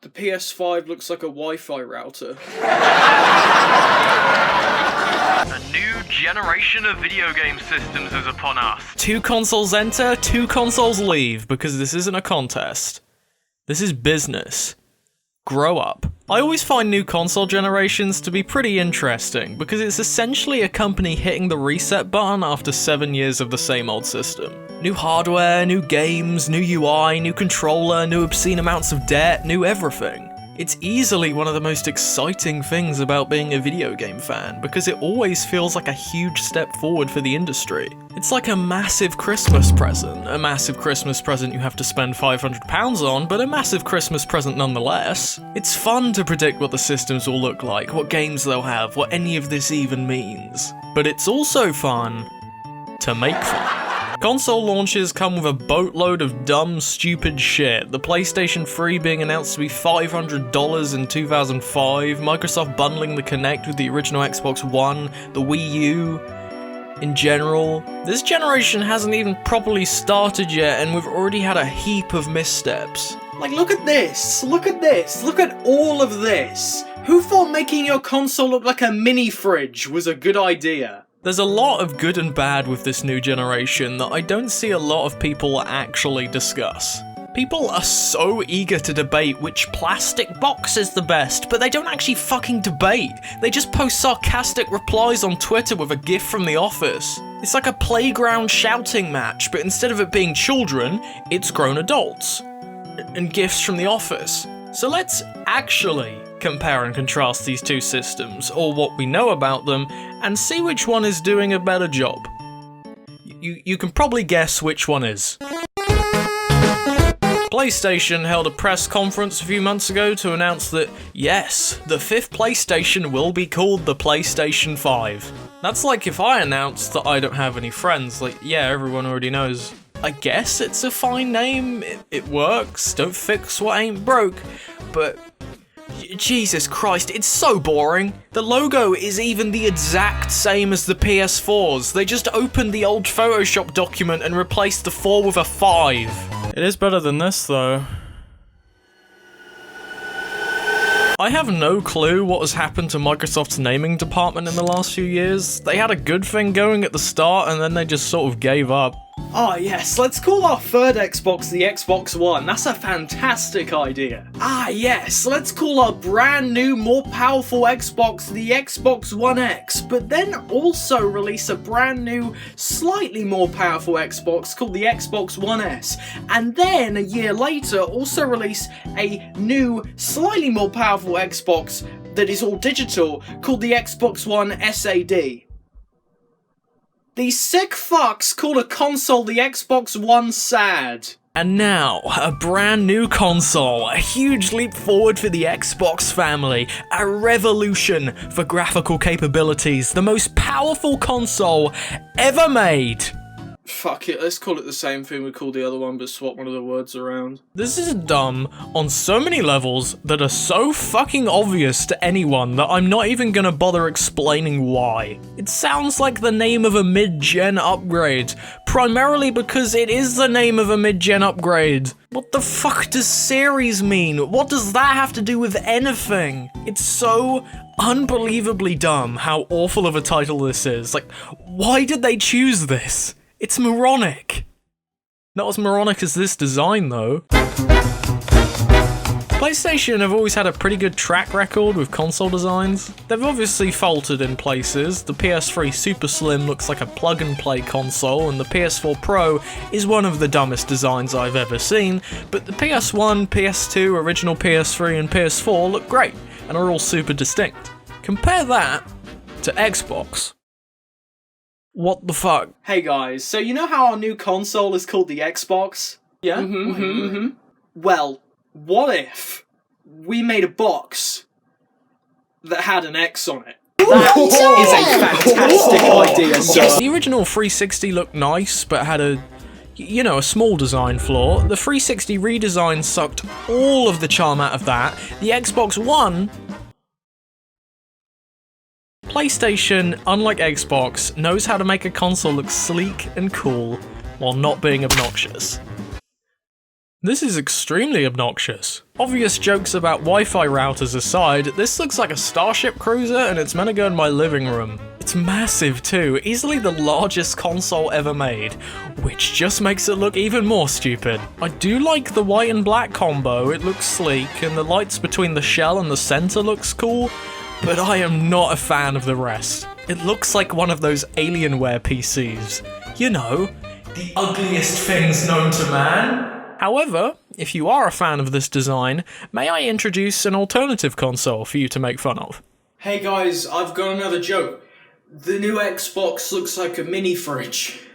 The PS5 looks like a Wi-Fi router. A new generation of video game systems is upon us. 2 consoles enter, 2 consoles leave, because this isn't a contest. This is business. Grow up. I always find new console generations to be pretty interesting, because it's essentially a company hitting the reset button after 7 years of the same old system. New hardware, new games, new UI, new controller, new obscene amounts of debt, new everything. It's easily one of the most exciting things about being a video game fan, because it always feels like a huge step forward for the industry. It's like a massive Christmas present. A massive Christmas present you have to spend £500 on, but a massive Christmas present nonetheless. It's fun to predict what the systems will look like, what games they'll have, what any of this even means. But it's also fun to make fun. Console launches come with a boatload of dumb, stupid shit. The PlayStation 3 being announced to be $500 in 2005, Microsoft bundling the Kinect with the original Xbox One, the Wii U. In general, this generation hasn't even properly started yet, and we've already had a heap of missteps. Like, look at this, look at this, look at all of this. Who thought making your console look like a mini fridge was a good idea? There's a lot of good and bad with this new generation that I don't see a lot of people actually discuss. People are so eager to debate which plastic box is the best, but they don't actually fucking debate. They just post sarcastic replies on Twitter with a gif from The Office. It's like a playground shouting match, but instead of it being children, it's grown adults. And gifs from The Office. So let's actually compare and contrast these two systems, or what we know about them, and see which one is doing a better job. You can probably guess which one is. PlayStation held a press conference a few months ago to announce that, yes, the 5th PlayStation will be called the PlayStation 5. That's like if I announced that I don't have any friends, like, yeah, everyone already knows. I guess it's a fine name, it works, don't fix what ain't broke, but Jesus Christ, it's so boring. The logo is even the exact same as the PS4's. They just opened the old Photoshop document and replaced the 4 with a 5. It is better than this, though. I have no clue what has happened to Microsoft's naming department in the last few years. They had a good thing going at the start, and then they just sort of gave up. Ah yes, let's call our third Xbox the Xbox One. That's a fantastic idea. Ah yes, let's call our brand new, more powerful Xbox the Xbox One X, but then also release a brand new, slightly more powerful Xbox called the Xbox One S, and then a year later also release a new, slightly more powerful Xbox that is all digital called the Xbox One SAD. These sick fucks called a console the Xbox One SAD. And now, a brand new console, a huge leap forward for the Xbox family, a revolution for graphical capabilities, the most powerful console ever made. Fuck it, let's call it the same thing we called the other one, but swap one of the words around. This is dumb on so many levels that are so fucking obvious to anyone that I'm not even gonna bother explaining why. It sounds like the name of a mid-gen upgrade, primarily because it is the name of a mid-gen upgrade. What the fuck does series mean? What does that have to do with anything? It's so unbelievably dumb how awful of a title this is. Like, why did they choose this? It's moronic. Not as moronic as this design, though. PlayStation have always had a pretty good track record with console designs. They've obviously faltered in places. The PS3 Super Slim looks like a plug-and-play console, and the PS4 Pro is one of the dumbest designs I've ever seen, but the PS1, PS2, original PS3, and PS4 look great, and are all super distinct. Compare that to Xbox. What the fuck? Hey guys, so you know how our new console is called the Xbox? Yeah? Well, what if we made a box that had an X on it? That is a fantastic idea, sir. The original 360 looked nice, but had a small design flaw. The 360 redesign sucked all of the charm out of that. The Xbox One... PlayStation, unlike Xbox, knows how to make a console look sleek and cool while not being obnoxious. This is extremely obnoxious. Obvious jokes about Wi-Fi routers aside, this looks like a Starship Cruiser and it's meant to go in my living room. It's massive too, easily the largest console ever made, which just makes it look even more stupid. I do like the white and black combo, it looks sleek, and the lights between the shell and the center looks cool, but I am not a fan of the rest. It looks like one of those Alienware PCs. You know, the ugliest things known to man. However, if you are a fan of this design, may I introduce an alternative console for you to make fun of? Hey guys, I've got another joke. The new Xbox looks like a mini fridge.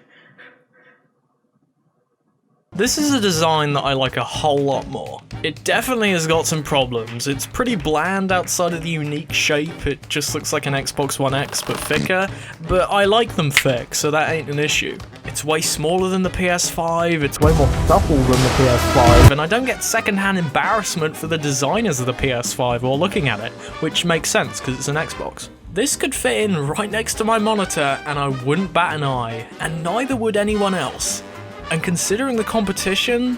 This is a design that I like a whole lot more. It definitely has got some problems. It's pretty bland outside of the unique shape, it just looks like an Xbox One X but thicker, but I like them thick, so that ain't an issue. It's way smaller than the PS5, it's way more supple than the PS5, and I don't get secondhand embarrassment for the designers of the PS5 while looking at it, which makes sense because it's an Xbox. This could fit in right next to my monitor and I wouldn't bat an eye, and neither would anyone else. And considering the competition,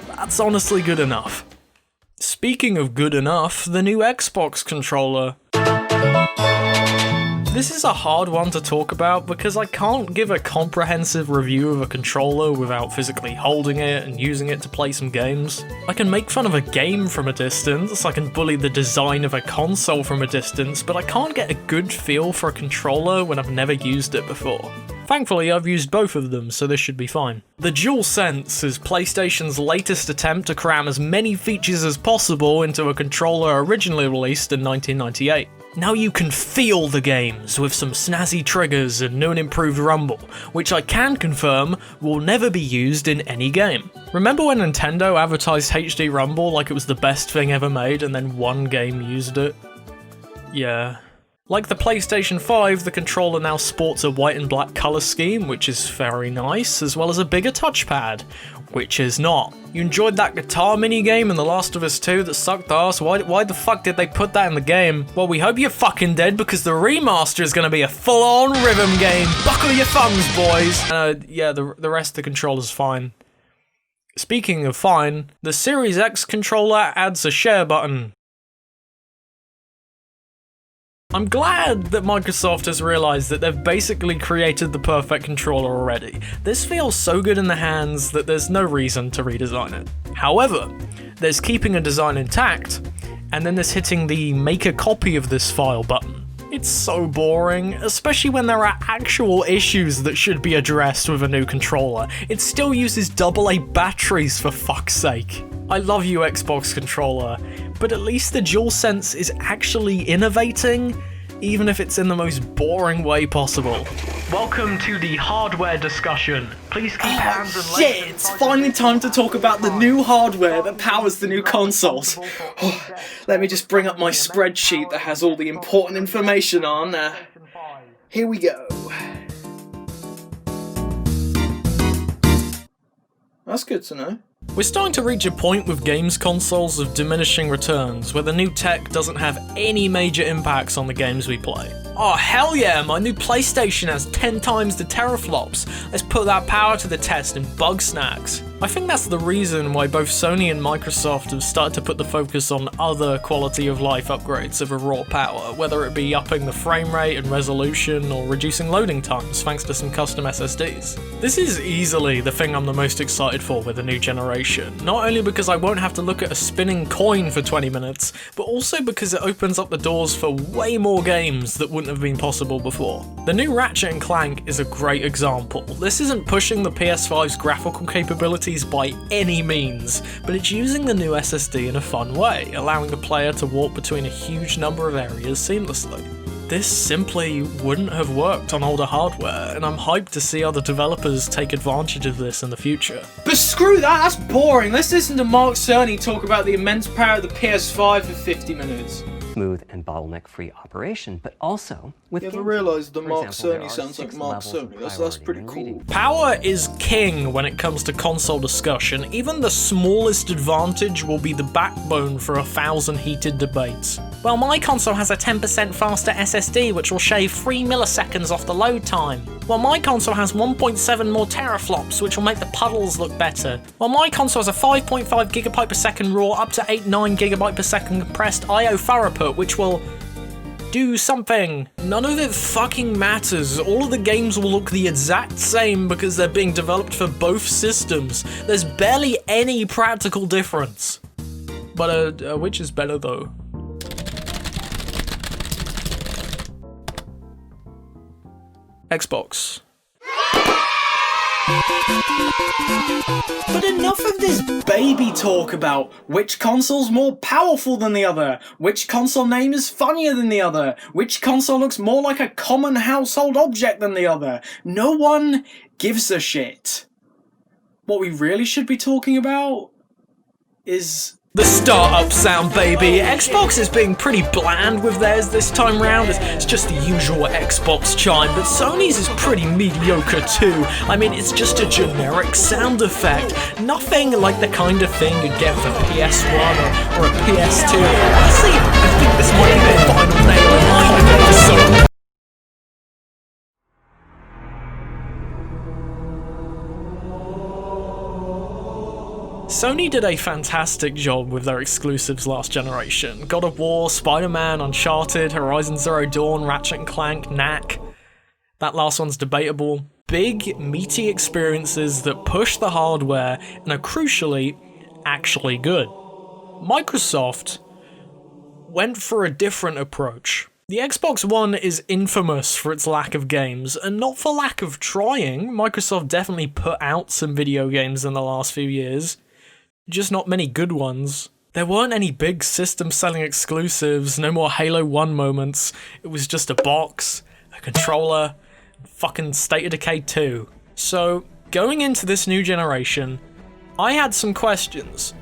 that's honestly good enough. Speaking of good enough, the new Xbox controller. This is a hard one to talk about because I can't give a comprehensive review of a controller without physically holding it and using it to play some games. I can make fun of a game from a distance, I can bully the design of a console from a distance, but I can't get a good feel for a controller when I've never used it before. Thankfully, I've used both of them, so this should be fine. The DualSense is PlayStation's latest attempt to cram as many features as possible into a controller originally released in 1998. Now you can feel the games with some snazzy triggers and new and improved rumble, which I can confirm will never be used in any game. Remember when Nintendo advertised HD Rumble like it was the best thing ever made and then one game used it? Yeah. Like the PlayStation 5, the controller now sports a white and black colour scheme, which is very nice, as well as a bigger touchpad, which is not. You enjoyed that guitar minigame in The Last of Us 2 that sucked ass? Why the fuck did they put that in the game? Well, we hope you're fucking dead because the remaster is gonna be a full-on rhythm game. Buckle your thumbs, boys! Yeah, the rest of the controller's fine. Speaking of fine, the Series X controller adds a share button. I'm glad that Microsoft has realised that they've basically created the perfect controller already. This feels so good in the hands that there's no reason to redesign it. However, there's keeping a design intact, and then there's hitting the make a copy of this file button. It's so boring, especially when there are actual issues that should be addressed with a new controller. It still uses AA batteries for fuck's sake. I love you, Xbox controller, but at least the DualSense is actually innovating, even if it's in the most boring way possible. Welcome to the hardware discussion. Please keep hands and legs. Yeah, it's finally time to talk about the new hardware that powers the new consoles. Let me just bring up my spreadsheet that has all the important information on. Here we go. That's good to know. We're starting to reach a point with games consoles of diminishing returns, where the new tech doesn't have any major impacts on the games we play. Oh hell yeah, my new PlayStation has 10 times the teraflops. Let's put that power to the test in bug snacks. I think that's the reason why both Sony and Microsoft have started to put the focus on other quality of life upgrades of a raw power, whether it be upping the frame rate and resolution or reducing loading times thanks to some custom SSDs. This is easily the thing I'm the most excited for with the new generation, not only because I won't have to look at a spinning coin for 20 minutes, but also because it opens up the doors for way more games that wouldn't have been possible before. The new Ratchet & Clank is a great example. This isn't pushing the PS5's graphical capabilities by any means, but it's using the new SSD in a fun way, allowing the player to warp between a huge number of areas seamlessly. This simply wouldn't have worked on older hardware, and I'm hyped to see other developers take advantage of this in the future. But screw that, that's boring. Let's listen to Mark Cerny talk about the immense power of the PS5 for 50 minutes. Smooth and bottleneck-free operation, but also with You ever realised that Mark Cerny sounds like Mark Cerny? That's pretty cool. Power is king when it comes to console discussion. Even the smallest advantage will be the backbone for 1,000 heated debates. Well, my console has a 10% faster SSD, which will shave 3 milliseconds off the load time. Well, my console has 1.7 more teraflops, which will make the puddles look better. Well, my console has a 5.5 gigabyte per second raw, up to 8-9 gigabyte per second compressed I/O throughput, which will do something. None of it fucking matters. All of the games will look the exact same because they're being developed for both systems. There's barely any practical difference. But which is better though? Xbox. But enough of this baby talk about which console's more powerful than the other, which console name is funnier than the other, which console looks more like a common household object than the other. No one gives a shit. What we really should be talking about is the startup sound, baby. Xbox is being pretty bland with theirs this time round. It's just the usual Xbox chime, but Sony's is pretty mediocre too. I mean, it's just a generic sound effect. Nothing like the kind of thing you'd get with a PS1 or a PS2. Honestly, I think this might be the final nail in the coffin for Sony. Sony did a fantastic job with their exclusives last generation. God of War, Spider-Man, Uncharted, Horizon Zero Dawn, Ratchet & Clank, Knack. That last one's debatable. Big, meaty experiences that push the hardware and are crucially actually good. Microsoft went for a different approach. The Xbox One is infamous for its lack of games, and not for lack of trying. Microsoft definitely put out some video games in the last few years. Just not many good ones. There weren't any big system-selling exclusives, no more Halo 1 moments. It was just a box, a controller, fucking State of Decay 2. So, going into this new generation, I had some questions.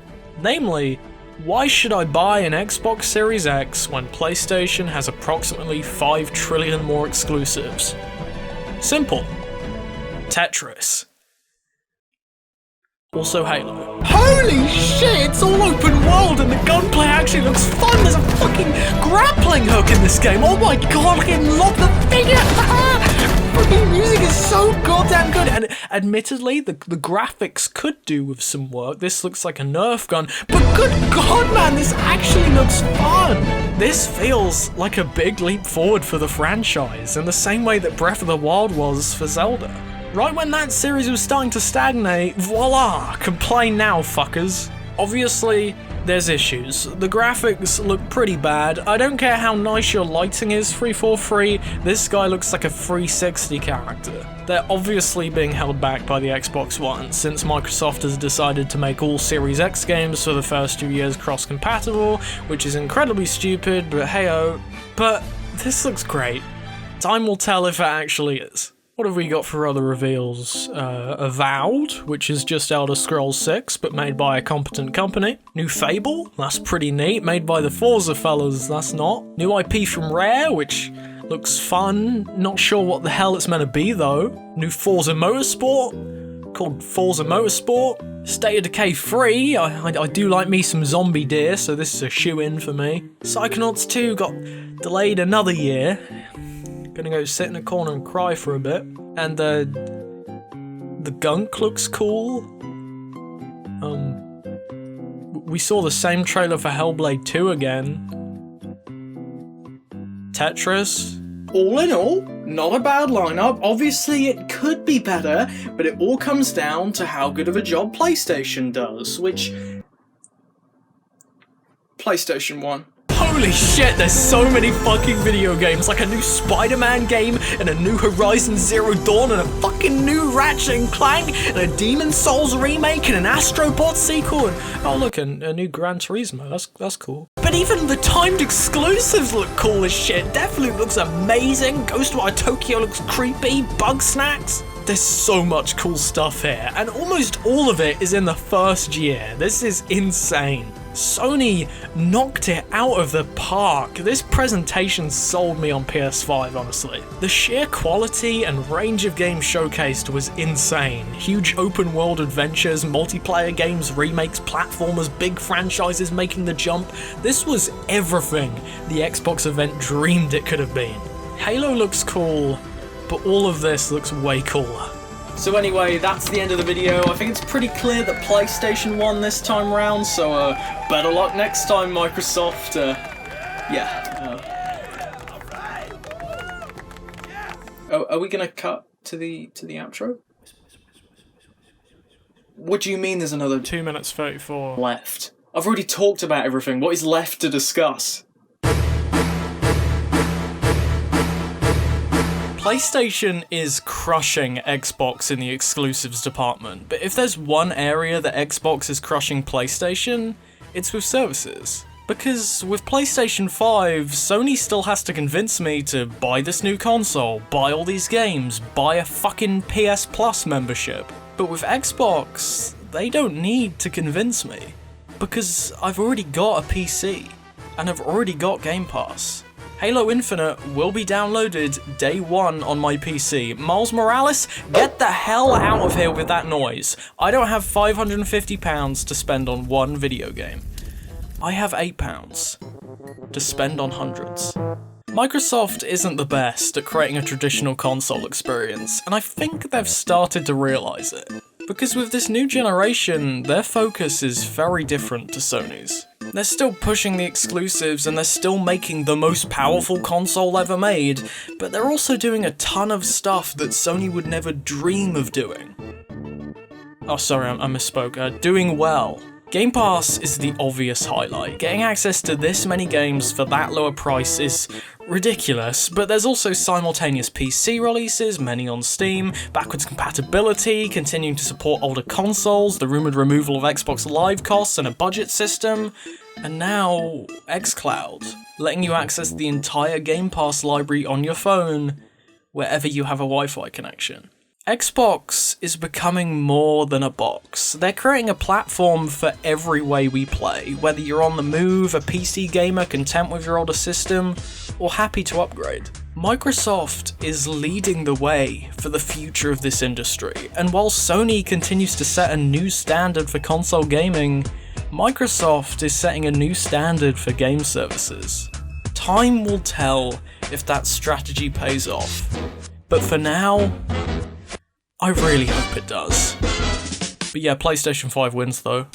Namely, why should I buy an Xbox Series X when PlayStation has approximately 5 trillion more exclusives? Simple. Tetris. Also Halo. Holy shit, it's all open world and the gunplay actually looks fun. There's a fucking grappling hook in this game. Oh my god, I can lock the figure. Fucking music is so goddamn good. And admittedly, the graphics could do with some work. This looks like a Nerf gun. But good god, man, this actually looks fun. This feels like a big leap forward for the franchise in the same way that Breath of the Wild was for Zelda. Right when that series was starting to stagnate, voila! Complain now, fuckers. Obviously, there's issues. The graphics look pretty bad. I don't care how nice your lighting is, 343, this guy looks like a 360 character. They're obviously being held back by the Xbox One, since Microsoft has decided to make all Series X games for the first 2 years cross-compatible, which is incredibly stupid, but hey-oh. But this looks great. Time will tell if it actually is. What have we got for other reveals? Avowed, which is just Elder Scrolls 6, but made by a competent company. New Fable, that's pretty neat, made by the Forza fellas, that's not. New IP from Rare, which looks fun, not sure what the hell it's meant to be though. New Forza Motorsport, called Forza Motorsport. State of Decay 3, I do like me some zombie deer, so this is a shoe-in for me. Psychonauts 2 got delayed another year. Gonna go sit in a corner and cry for a bit. And the gunk looks cool. We saw the same trailer for Hellblade 2 again. Tetris. all in all, not a bad lineup. Obviously it could be better, but it all comes down to how good of a job PlayStation does, which... PlayStation 1. Holy shit, there's so many fucking video games, like a new Spider-Man game, and a new Horizon Zero Dawn, and a fucking new Ratchet & Clank, and a Demon's Souls remake, and an Astro Bot sequel, and oh look, a new Gran Turismo, that's cool. But even the timed exclusives look cool as shit. Deathloop looks amazing, Ghostwire Tokyo looks creepy, Bugsnax. There's so much cool stuff here, and almost all of it is in the first year. This is insane. Sony knocked it out of the park. This presentation sold me on PS5, honestly. The sheer quality and range of games showcased was insane. Huge open world adventures, multiplayer games, remakes, platformers, big franchises making the jump. This was everything the Xbox event dreamed it could have been. Halo looks cool, but all of this looks way cooler. So anyway, that's the end of the video. I think it's pretty clear that PlayStation won this time round, so better luck next time, Microsoft. Are we gonna cut to the outro? What do you mean there's another 2 minutes 34 left? I've already talked about everything. What is left to discuss? PlayStation is crushing Xbox in the exclusives department, but if there's one area that Xbox is crushing PlayStation, it's with services. Because with PlayStation 5, Sony still has to convince me to buy this new console, buy all these games, buy a fucking PS Plus membership. But with Xbox, they don't need to convince me, because I've already got a PC, and I've already got Game Pass. Halo Infinite will be downloaded day one on my PC. Miles Morales, get the hell out of here with that noise. I don't have £550 to spend on one video game. I have £8 to spend on hundreds. Microsoft isn't the best at creating a traditional console experience, and I think they've started to realise it. Because with this new generation, their focus is very different to Sony's. They're still pushing the exclusives and they're still making the most powerful console ever made, but they're also doing a ton of stuff that Sony would never dream of doing. Oh, sorry, I misspoke. Doing well. Game Pass is the obvious highlight. Getting access to this many games for that lower price is ridiculous, but there's also simultaneous PC releases, many on Steam, backwards compatibility, continuing to support older consoles, the rumoured removal of Xbox Live costs and a budget system, and now xCloud, letting you access the entire Game Pass library on your phone wherever you have a Wi-Fi connection. Xbox is becoming more than a box. They're creating a platform for every way we play, whether you're on the move, a PC gamer content with your older system, or happy to upgrade. Microsoft is leading the way for the future of this industry, and while Sony continues to set a new standard for console gaming, Microsoft is setting a new standard for game services. Time will tell if that strategy pays off, but for now, I really hope it does. But yeah, PlayStation 5 wins though.